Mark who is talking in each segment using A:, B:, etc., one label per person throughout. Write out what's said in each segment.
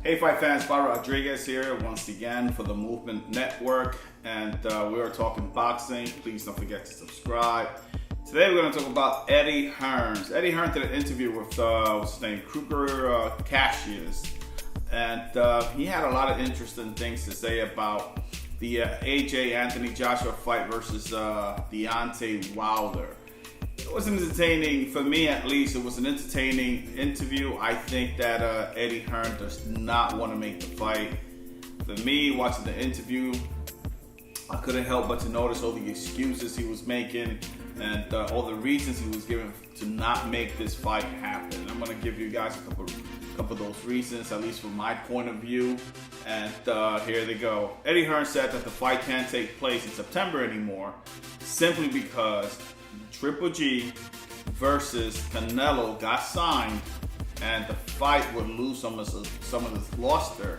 A: Hey fight fans, Bob Rodriguez here once again for the Movement Network, and we are talking boxing. Please don't forget to subscribe. Today we're going to talk about Eddie Hearn. Eddie Hearn did an interview with what's his name, Kruger Cassius, and he had a lot of interesting things to say about the AJ Anthony Joshua fight versus Deontay Wilder. It was entertaining, for me at least. It was an entertaining interview. I think that Eddie Hearn does not want to make the fight. For me, watching the interview, I couldn't help but to notice all the excuses he was making and all the reasons he was giving to not make this fight happen. I'm going to give you guys a couple of those reasons, at least from my point of view. And here they go. Eddie Hearn said that the fight can't take place in September anymore, simply because Triple G versus Canelo got signed, and the fight would lose some of its luster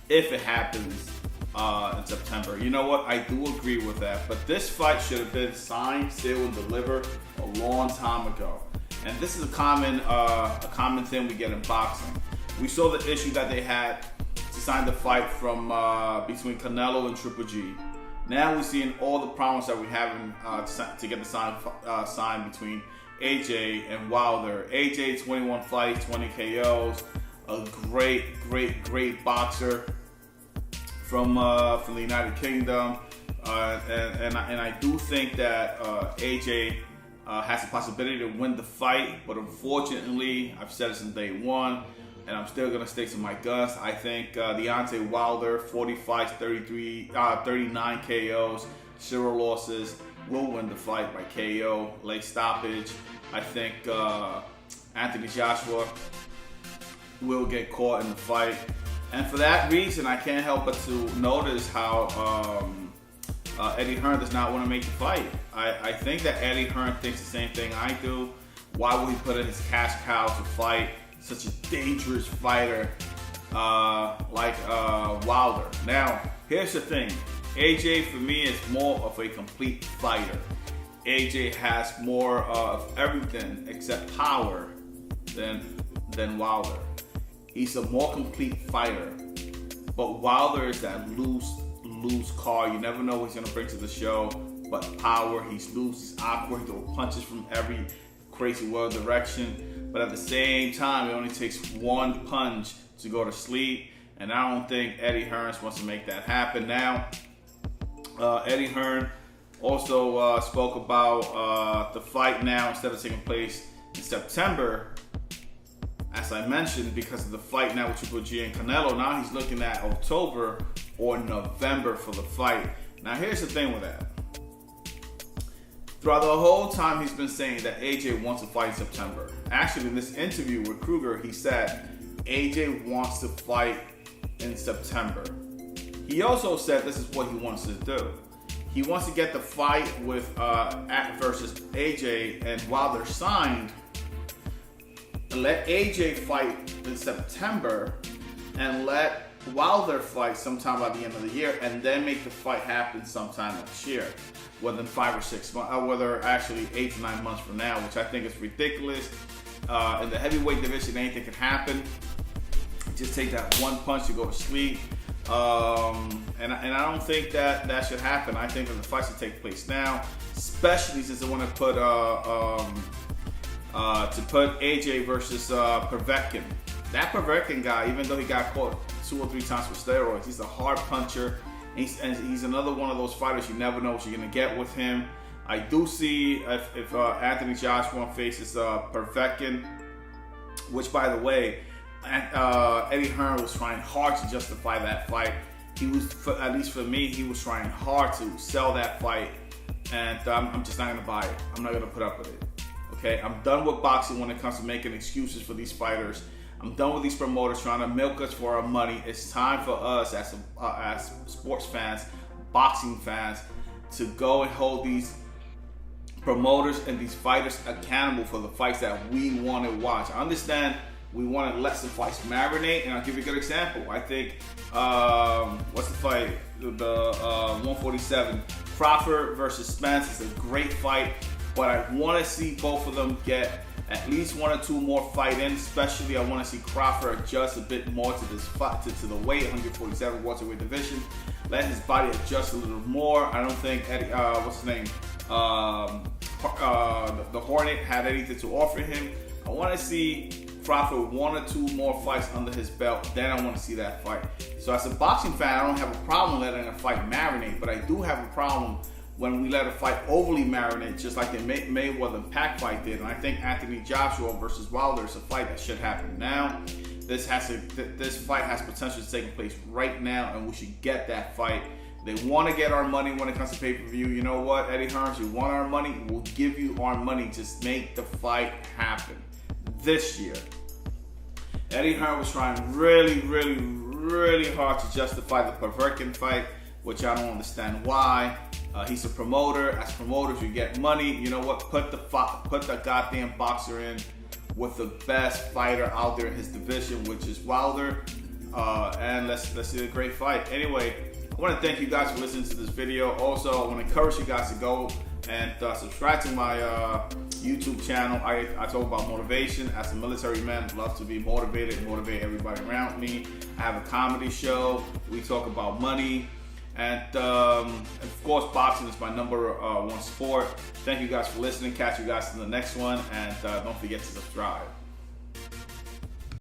A: if it happens in September. You know what? I do agree with that, but this fight should have been signed, sealed, and delivered a long time ago. And this is a common thing we get in boxing. We saw the issue that they had to sign the fight from between Canelo and Triple G. Now we're seeing all the problems that we have to get the sign between AJ and Wilder. AJ, 21 fights, 20 KOs, a great boxer from the United Kingdom, and I do think that AJ has the possibility to win the fight, but unfortunately, I've said it since day one, and I'm still going to stick to my guns. I think Deontay Wilder, 40 fights, 39 KOs, 0 losses, will win the fight by KO, late stoppage. I think Anthony Joshua will get caught in the fight. And for that reason, I can't help but to notice how Eddie Hearn does not want to make the fight. I think that Eddie Hearn thinks the same thing I do. Why would he put in his cash cow to fight such a dangerous fighter like Wilder? Now, here's the thing. AJ, for me, is more of a complete fighter. AJ has more of everything except power than Wilder. He's a more complete fighter. But Wilder is that loose car. You never know what he's going to bring to the show. But power, he's loose, he's awkward, he throws punches from every crazy world direction. But at the same time, it only takes one punch to go to sleep. And I don't think Eddie Hearn wants to make that happen. Now, Eddie Hearn also spoke about the fight now, instead of taking place in September, as I mentioned, because of the fight now with Triple G and Canelo. Now he's looking at October or November for the fight. Now here's the thing with that. Throughout the whole time, he's been saying that AJ wants to fight in September. Actually, in this interview with Kruger, he said AJ wants to fight in September. He also said this is what he wants to do. He wants to get the fight with versus AJ and Wilder signed, and let AJ fight in September, and let Wilder fight sometime by the end of the year, and then make the fight happen sometime next year, within 5 or 6 months, whether actually 8 to 9 months from now, which I think is ridiculous. In the heavyweight division, anything can happen. Just take that one punch to go to sleep. And I don't think that should happen. I think that the fight should take place now, especially since they want to put AJ versus Povetkin. That Povetkin guy, even though he got caught 2 or 3 times for steroids, he's a hard puncher. And he's another one of those fighters you never know what you're going to get with him. I do see if Anthony Joshua faces Povetkin, which, by the way, Eddie Hearn was trying hard to justify that fight. He was, at least for me, he was trying hard to sell that fight, and I'm just not going to buy it. I'm not going to put up with it. Okay, I'm done with boxing when it comes to making excuses for these fighters. I'm done with these promoters trying to milk us for our money. It's time for us as sports fans, boxing fans, to go and hold these promoters and these fighters accountable for the fights that we want to watch. I understand we want to let some fights marinate, and I'll give you a good example. I think, what's the fight? The 147, Crawford versus Spence is a great fight, but I want to see both of them get at least 1 or 2 more fight in. Especially, I want to see Crawford adjust a bit more to this fight, to the weight, 147 welterweight division. Let his body adjust a little more. I don't think Eddie, what's his name, the Hornet had anything to offer him. I want to see Crawford 1 or 2 more fights under his belt. Then I want to see that fight. So as a boxing fan, I don't have a problem letting a fight marinate, but I do have a problem when we let a fight overly marinate, just like the Mayweather and Pac fight did. And I think Anthony Joshua versus Wilder is a fight that should happen now. This fight has potential to take place right now, and we should get that fight. They want to get our money when it comes to pay-per-view. You know what, Eddie Hearn, you want our money? We'll give you our money. Just make the fight happen this year. Eddie Hearn was trying really hard to justify the Povetkin fight, which I don't understand why. He's a promoter. As promoters, you get money. You know what? Put the goddamn boxer in with the best fighter out there in his division, which is Wilder, and let's see a great fight. Anyway, I want to thank you guys for listening to this video. Also, I want to encourage you guys to go and subscribe to my YouTube channel. I talk about motivation. As a military man, I love to be motivated, motivate everybody around me. I have a comedy show. We talk about money. And of course, boxing is my number 1 sport. Thank you guys for listening. Catch you guys in the next one. And don't forget to subscribe.